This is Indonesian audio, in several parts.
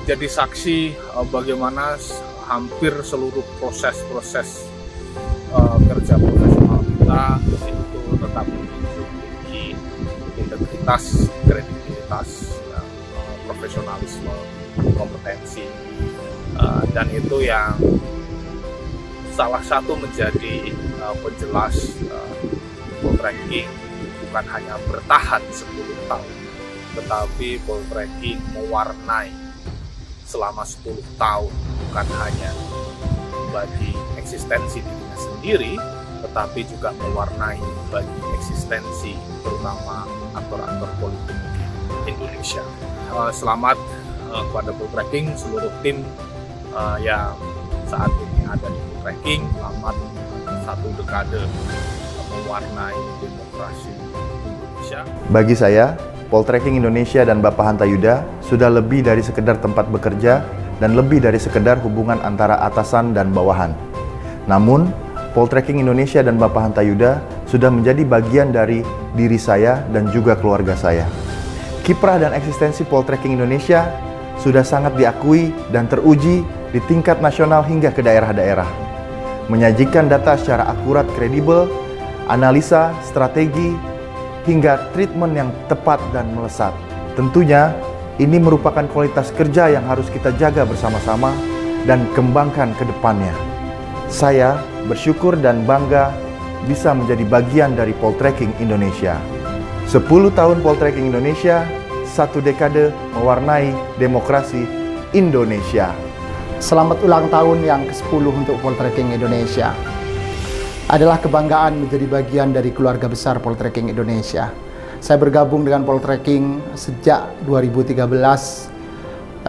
menjadi saksi bagaimana hampir seluruh proses-proses kerja profesional kita itu tetap memiliki integritas, kredibilitas, profesionalisme, kompetensi, dan itu yang salah satu menjadi penjelas poltreking bukan hanya bertahan 10 tahun, tetapi poltreking mewarnai selama 10 tahun, bukan hanya bagi eksistensi dirinya sendiri, tetapi juga mewarnai bagi eksistensi terutama aktor-aktor politik Indonesia. Selamat kepada poltreking, seluruh tim yang saat ini ada di poltreking. Selamat 1 dekade mewarnai demokrasi Indonesia. Bagi saya, Poltreking Indonesia dan Bapak Hanta Yuda sudah lebih dari sekedar tempat bekerja dan lebih dari sekedar hubungan antara atasan dan bawahan. Namun, Poltreking Indonesia dan Bapak Hanta Yuda sudah menjadi bagian dari diri saya dan juga keluarga saya. Kiprah dan eksistensi Poltreking Indonesia sudah sangat diakui dan teruji di tingkat nasional hingga ke daerah-daerah. Menyajikan data secara akurat, kredibel, analisa, strategi, hingga treatment yang tepat dan melesat. Tentunya, ini merupakan kualitas kerja yang harus kita jaga bersama-sama dan kembangkan ke depannya. Saya bersyukur dan bangga bisa menjadi bagian dari Poltreking Indonesia. 10 tahun Poltreking Indonesia, 1 dekade mewarnai demokrasi Indonesia. Selamat ulang tahun yang ke-10 untuk Poltreking Indonesia. Adalah kebanggaan menjadi bagian dari keluarga besar Poltreking Indonesia. Saya bergabung dengan Poltreking sejak 2013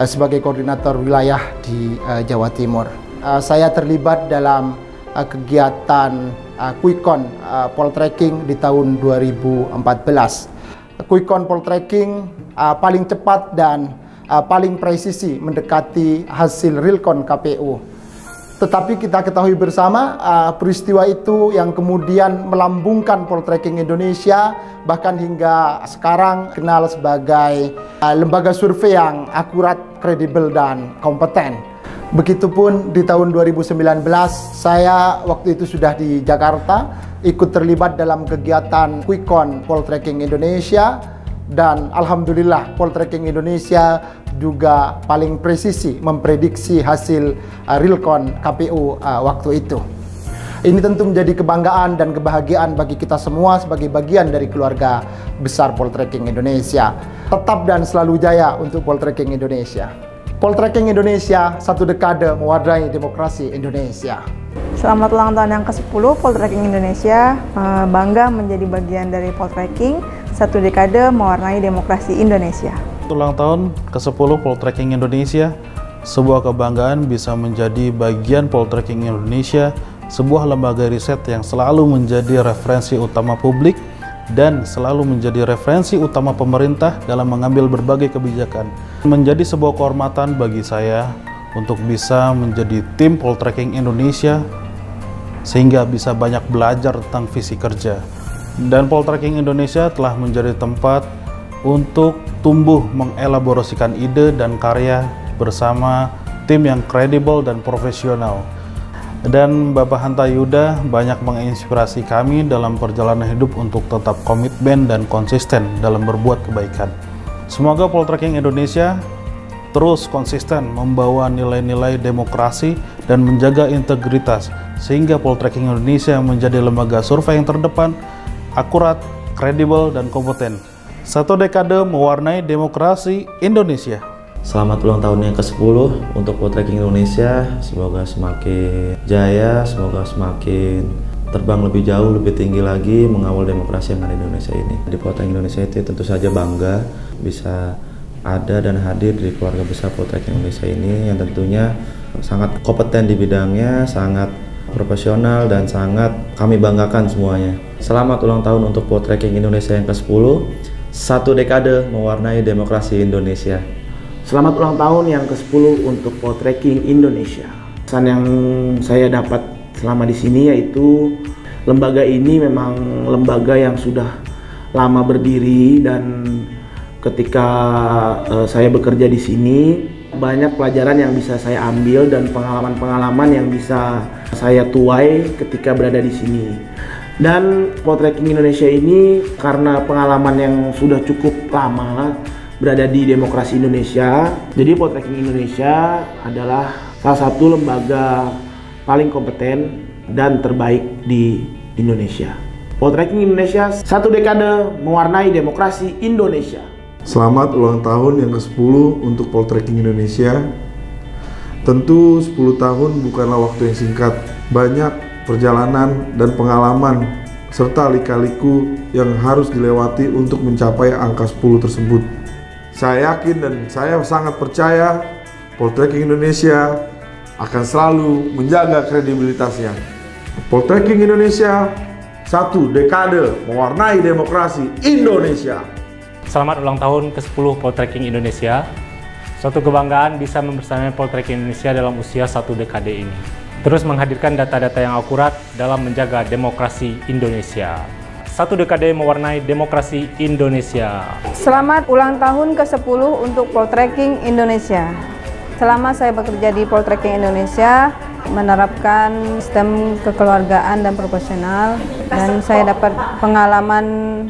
sebagai koordinator wilayah di Jawa Timur. Saya terlibat dalam kegiatan Quick Count Poltreking di tahun 2014. Quick Count Poltreking paling cepat dan paling presisi mendekati hasil real count KPU. Tetapi kita ketahui bersama peristiwa itu yang kemudian melambungkan Poltreking Indonesia bahkan hingga sekarang kenal sebagai lembaga survei yang akurat, kredibel, dan kompeten. Begitupun di tahun 2019 saya waktu itu sudah di Jakarta ikut terlibat dalam kegiatan Quick Count Poltreking Indonesia dan alhamdulillah Poltreking Indonesia juga paling presisi memprediksi hasil real count KPU waktu itu. Ini tentu menjadi kebanggaan dan kebahagiaan bagi kita semua sebagai bagian dari keluarga besar Poltreking Indonesia. Tetap dan selalu jaya untuk Poltreking Indonesia. Poltreking Indonesia, 1 dekade mewarnai demokrasi Indonesia. Selamat ulang tahun yang ke-10 Poltreking Indonesia. Bangga menjadi bagian dari Poltreking, 1 dekade mewarnai demokrasi Indonesia. Ulang tahun ke-10 Poltreking Indonesia, sebuah kebanggaan bisa menjadi bagian Poltreking Indonesia, sebuah lembaga riset yang selalu menjadi referensi utama publik dan selalu menjadi referensi utama pemerintah dalam mengambil berbagai kebijakan. Menjadi sebuah kehormatan bagi saya untuk bisa menjadi tim Poltreking Indonesia sehingga bisa banyak belajar tentang visi kerja. Dan Poltreking Indonesia telah menjadi tempat untuk tumbuh mengelaborasikan ide dan karya bersama tim yang kredibel dan profesional. Dan Bapak Hanta Yuda banyak menginspirasi kami dalam perjalanan hidup untuk tetap komitmen dan konsisten dalam berbuat kebaikan. Semoga Poltreking Indonesia terus konsisten membawa nilai-nilai demokrasi dan menjaga integritas, sehingga Poltreking Indonesia menjadi lembaga survei yang terdepan, akurat, kredibel, dan kompeten. 1 dekade mewarnai demokrasi Indonesia. Selamat ulang tahun yang ke-10 untuk Poltreking Indonesia. Semoga semakin jaya, semoga semakin terbang lebih jauh, lebih tinggi lagi mengawal demokrasi yang ada di Indonesia ini. Di Poltreking Indonesia itu tentu saja bangga bisa ada dan hadir di keluarga besar Poltreking Indonesia ini yang tentunya sangat kompeten di bidangnya, sangat profesional, dan sangat kami banggakan semuanya. Selamat ulang tahun untuk Poltreking Indonesia yang ke-10. 1 dekade mewarnai demokrasi Indonesia. Selamat ulang tahun yang ke-10 untuk Poltreking Indonesia. Pesan yang saya dapat selama di sini yaitu lembaga ini memang lembaga yang sudah lama berdiri, dan ketika saya bekerja di sini banyak pelajaran yang bisa saya ambil dan pengalaman-pengalaman yang bisa saya tuai ketika berada di sini. Dan Poltreking Indonesia ini karena pengalaman yang sudah cukup lama berada di demokrasi Indonesia, jadi Poltreking Indonesia adalah salah satu lembaga paling kompeten dan terbaik di Indonesia. Poltreking Indonesia, 1 dekade mewarnai demokrasi Indonesia. Selamat ulang tahun yang ke-10 untuk Poltreking Indonesia. Tentu 10 tahun bukanlah waktu yang singkat. Banyak perjalanan dan pengalaman serta lika-liku yang harus dilewati untuk mencapai angka 10 tersebut. Saya yakin dan saya sangat percaya Poltreking Indonesia akan selalu menjaga kredibilitasnya. Poltreking Indonesia, 1 dekade mewarnai demokrasi Indonesia. Selamat ulang tahun ke-10 Poltreking Indonesia. Suatu kebanggaan bisa membersamai Poltreking Indonesia dalam usia 1 dekade ini. Terus menghadirkan data-data yang akurat dalam menjaga demokrasi Indonesia. 1 dekade mewarnai demokrasi Indonesia. Selamat ulang tahun ke-10 untuk Poltreking Indonesia. Selama saya bekerja di Poltreking Indonesia, menerapkan sistem kekeluargaan dan proporsional, dan saya dapat pengalaman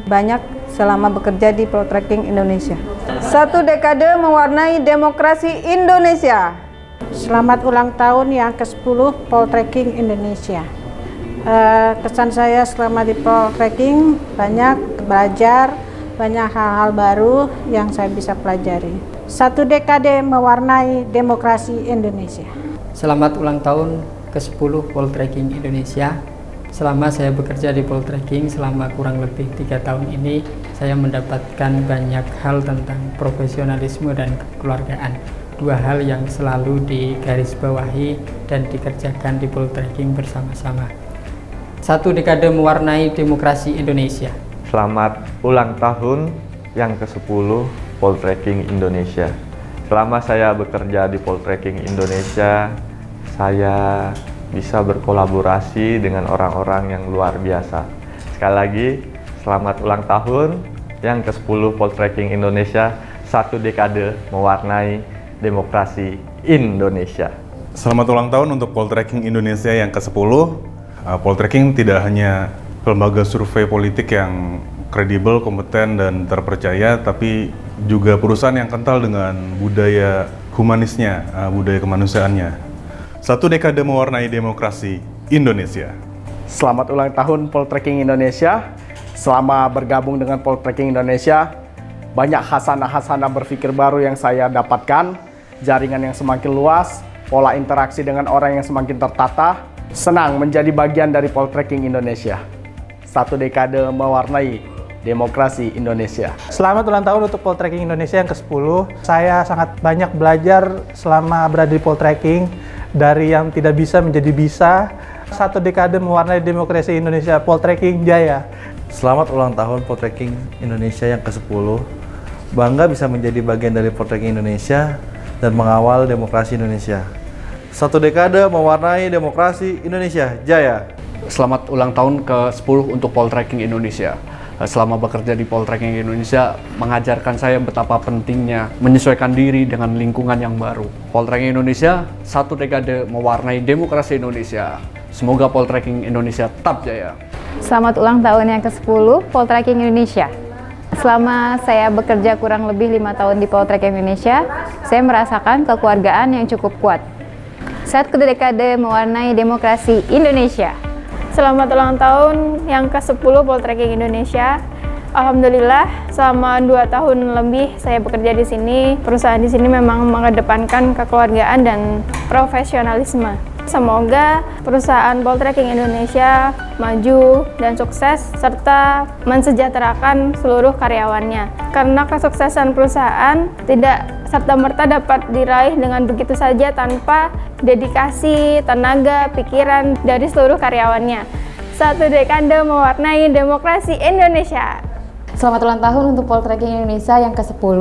banyak selama bekerja di Poltreking Indonesia. 1 dekade mewarnai demokrasi Indonesia. Selamat ulang tahun yang ke-10 Poltreking Indonesia. Kesan saya selama di Poltreking banyak belajar, banyak hal-hal baru yang saya bisa pelajari. 1 dekade mewarnai demokrasi Indonesia. Selamat ulang tahun ke-10 Poltreking Indonesia. Selama saya bekerja di Poltreking selama kurang lebih 3 tahun ini, saya mendapatkan banyak hal tentang profesionalisme dan kekeluargaan. 2 hal yang selalu digarisbawahi dan dikerjakan di Poltreking bersama-sama. 1 dekade mewarnai demokrasi Indonesia. Selamat ulang tahun yang ke-10 Poltreking Indonesia. Selama saya bekerja di Poltreking Indonesia, saya bisa berkolaborasi dengan orang-orang yang luar biasa. Sekali lagi, selamat ulang tahun yang ke-10 Poltreking Indonesia, 1 dekade mewarnai demokrasi Indonesia. Selamat ulang tahun untuk Poltreking Indonesia yang ke-10. Poltreking tidak hanya lembaga survei politik yang kredibel, kompeten, dan terpercaya, tapi juga perusahaan yang kental dengan budaya humanisnya, budaya kemanusiaannya. 1 dekade mewarnai demokrasi Indonesia. Selamat ulang tahun Poltreking Indonesia. Selama bergabung dengan Poltreking Indonesia, banyak hasanah-hasanah berpikir baru yang saya dapatkan, jaringan yang semakin luas, pola interaksi dengan orang yang semakin tertata. Senang menjadi bagian dari Poltreking Indonesia. 1 dekade mewarnai demokrasi Indonesia. Selamat ulang tahun untuk Poltreking Indonesia yang ke-10. Saya sangat banyak belajar selama berada di Poltreking, dari yang tidak bisa menjadi bisa. 1 dekade mewarnai demokrasi Indonesia. Poltreking jaya. Selamat ulang tahun Poltreking Indonesia yang ke-10. Bangga bisa menjadi bagian dari Poltreking Indonesia dan mengawal demokrasi Indonesia. 1 dekade mewarnai demokrasi Indonesia jaya. Selamat ulang tahun ke-10 untuk Poltreking Indonesia. Selama bekerja di Poltreking Indonesia, mengajarkan saya betapa pentingnya menyesuaikan diri dengan lingkungan yang baru. Poltreking Indonesia, 1 dekade mewarnai demokrasi Indonesia. Semoga Poltreking Indonesia tetap jaya. Selamat ulang tahun yang ke-10 Poltreking Indonesia. Selama saya bekerja kurang lebih 5 tahun di Poltreking Indonesia, saya merasakan kekeluargaan yang cukup kuat. 1 dekade mewarnai demokrasi Indonesia. Selamat ulang tahun yang ke-10 Poltreking Indonesia. Alhamdulillah, selama 2 tahun lebih saya bekerja di sini. Perusahaan di sini memang mengedepankan kekeluargaan dan profesionalisme. Semoga perusahaan Poltreking Indonesia maju dan sukses serta mensejahterakan seluruh karyawannya. Karena kesuksesan perusahaan tidak serta-merta dapat diraih dengan begitu saja tanpa dedikasi, tenaga, pikiran dari seluruh karyawannya. 1 dekade mewarnai demokrasi Indonesia. Selamat ulang tahun untuk Poltreking Indonesia yang ke-10.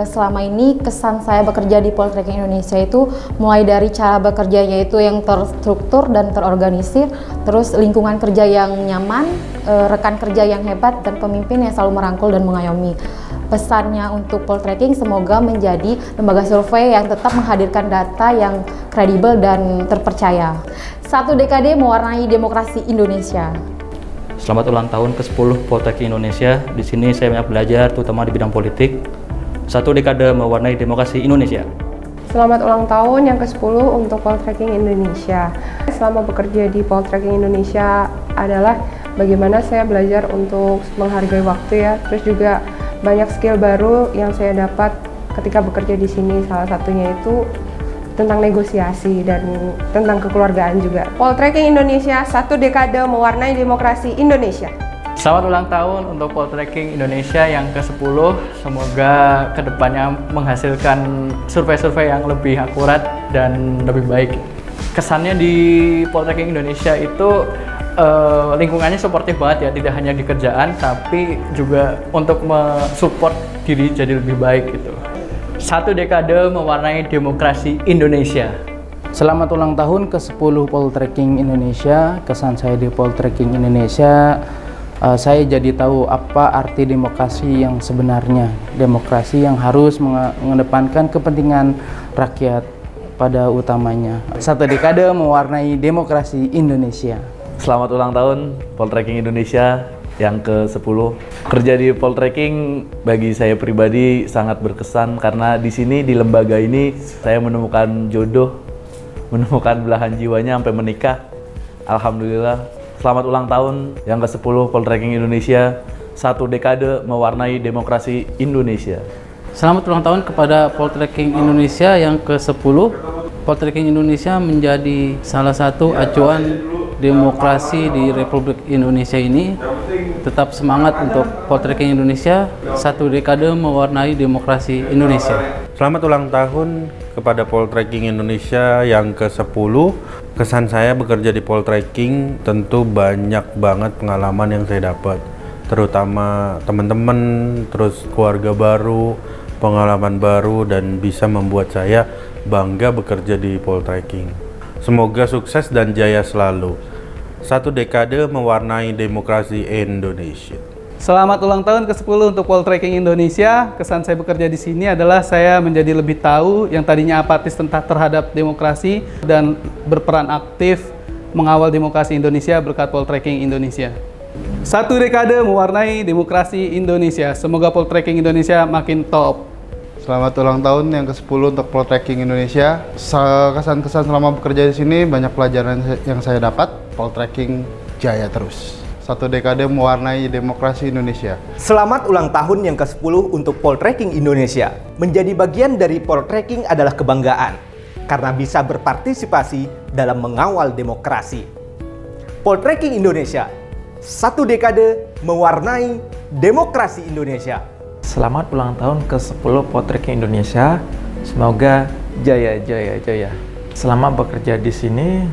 Selama ini kesan saya bekerja di Poltreking Indonesia itu mulai dari cara bekerjanya itu yang terstruktur dan terorganisir, terus lingkungan kerja yang nyaman, rekan kerja yang hebat, dan pemimpin yang selalu merangkul dan mengayomi. Pesannya untuk poltreking semoga menjadi lembaga survei yang tetap menghadirkan data yang kredibel dan terpercaya. 1 dekade mewarnai demokrasi Indonesia. Selamat ulang tahun ke-10 Poltreking Indonesia. Di sini saya banyak belajar, terutama di bidang politik. 1 dekade mewarnai demokrasi Indonesia. Selamat ulang tahun yang ke-10 untuk Poltreking Indonesia. Selama bekerja di Poltreking Indonesia adalah bagaimana saya belajar untuk menghargai waktu ya. Terus juga banyak skill baru yang saya dapat ketika bekerja di sini. Salah satunya itu tentang negosiasi dan tentang kekeluargaan juga. Poltreking Indonesia, 1 dekade mewarnai demokrasi Indonesia. Selamat ulang tahun untuk Poltreking Indonesia yang ke-10. Semoga kedepannya menghasilkan survei-survei yang lebih akurat dan lebih baik. Kesannya di Poltreking Indonesia itu lingkungannya suportif banget ya, tidak hanya di kerjaan tapi juga untuk mensupport diri jadi lebih baik gitu. 1 dekade mewarnai demokrasi Indonesia. Selamat ulang tahun ke-10 Poltreking Indonesia. Kesan saya di Poltreking Indonesia, saya jadi tahu apa arti demokrasi yang sebenarnya. Demokrasi yang harus mengedepankan kepentingan rakyat pada utamanya. 1 dekade mewarnai demokrasi Indonesia. Selamat ulang tahun Poltreking Indonesia yang ke-10. Kerja di Poltreking bagi saya pribadi sangat berkesan karena di sini di lembaga ini saya menemukan jodoh, menemukan belahan jiwanya sampai menikah. Alhamdulillah. Selamat ulang tahun yang ke-10 Poltreking Indonesia. 1 dekade mewarnai demokrasi Indonesia. Selamat ulang tahun kepada Poltreking Indonesia yang ke-10. Poltreking Indonesia menjadi salah satu acuan demokrasi di Republik Indonesia ini. Tetap semangat untuk Poltreking Indonesia, 1 dekade mewarnai demokrasi Indonesia. Selamat ulang tahun kepada Poltreking Indonesia yang ke-10. Kesan saya bekerja di Poltreking tentu banyak banget pengalaman yang saya dapat, terutama teman-teman, terus keluarga baru, pengalaman baru, dan bisa membuat saya bangga bekerja di Poltreking. Semoga sukses dan jaya selalu. 1 dekade mewarnai demokrasi Indonesia. Selamat ulang tahun ke-10 untuk Poltreking Indonesia. Kesan saya bekerja di sini adalah saya menjadi lebih tahu yang tadinya apatis terhadap demokrasi dan berperan aktif mengawal demokrasi Indonesia berkat Poltreking Indonesia. 1 dekade mewarnai demokrasi Indonesia. Semoga Poltreking Indonesia makin top. Selamat ulang tahun yang ke-10 untuk Poltreking Indonesia. Kesan-kesan selama bekerja di sini banyak pelajaran yang saya dapat. Poltreking jaya terus. 1 dekade mewarnai demokrasi Indonesia. Selamat ulang tahun yang ke-10 untuk Poltreking Indonesia. Menjadi bagian dari Poltreking adalah kebanggaan karena bisa berpartisipasi dalam mengawal demokrasi. Poltreking Indonesia, 1 dekade mewarnai demokrasi Indonesia. Selamat ulang tahun ke-10 Poltreking Indonesia. Semoga jaya, jaya, jaya. Selama bekerja di sini,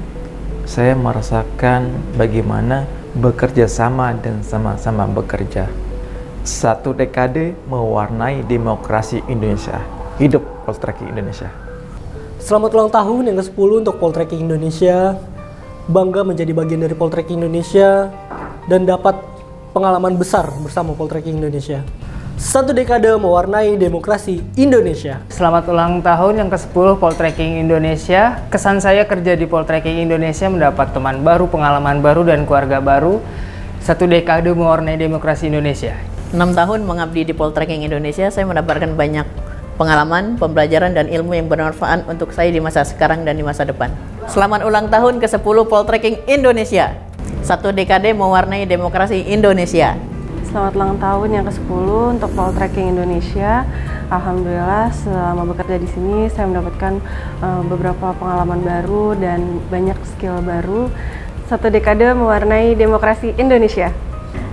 saya merasakan bagaimana bekerja sama dan sama-sama bekerja. 1 dekade mewarnai demokrasi Indonesia. Hidup Poltreking Indonesia. Selamat ulang tahun yang ke-10 untuk Poltreking Indonesia. Bangga menjadi bagian dari Poltreking Indonesia dan dapat pengalaman besar bersama Poltreking Indonesia. 1 dekade mewarnai demokrasi Indonesia. Selamat ulang tahun yang ke-10 Poltreking Indonesia. Kesan saya kerja di Poltreking Indonesia mendapat teman baru, pengalaman baru, dan keluarga baru. 1 dekade mewarnai demokrasi Indonesia. 6 tahun mengabdi di Poltreking Indonesia, saya mendapatkan banyak pengalaman, pembelajaran, dan ilmu yang bermanfaat untuk saya di masa sekarang dan di masa depan. Selamat ulang tahun ke-10 Poltreking Indonesia. 1 dekade mewarnai demokrasi Indonesia. Selamat ulang tahun yang ke-10 untuk Poltreking Indonesia. Alhamdulillah selama bekerja di sini saya mendapatkan beberapa pengalaman baru dan banyak skill baru. 1 dekade mewarnai demokrasi Indonesia.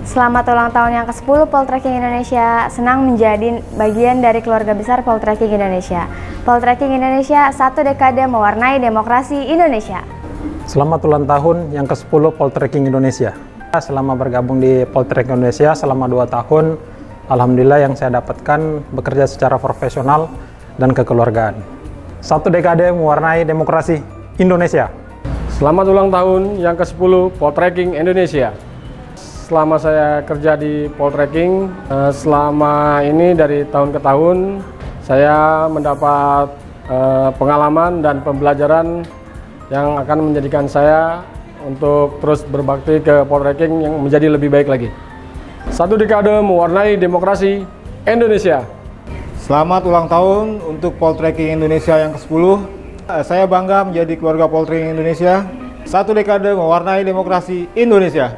Selamat ulang tahun yang ke-10 Poltreking Indonesia. Senang menjadi bagian dari keluarga besar Poltreking Indonesia. Poltreking Indonesia, 1 dekade mewarnai demokrasi Indonesia. Selamat ulang tahun yang ke-10 Poltreking Indonesia. Selama bergabung di Poltreking Indonesia selama 2 tahun, alhamdulillah yang saya dapatkan bekerja secara profesional dan kekeluargaan. 1 dekade mewarnai demokrasi Indonesia. Selamat ulang tahun yang ke-10 Poltreking Indonesia. selama saya kerja di Poltreking. Selama ini dari tahun ke tahun saya mendapat pengalaman dan pembelajaran yang akan menjadikan saya untuk terus berbakti ke Poltreking yang menjadi lebih baik lagi. 1 dekade mewarnai demokrasi Indonesia. Selamat ulang tahun untuk Poltreking Indonesia yang ke-10. Saya bangga menjadi keluarga Poltreking Indonesia. 1 dekade mewarnai demokrasi Indonesia.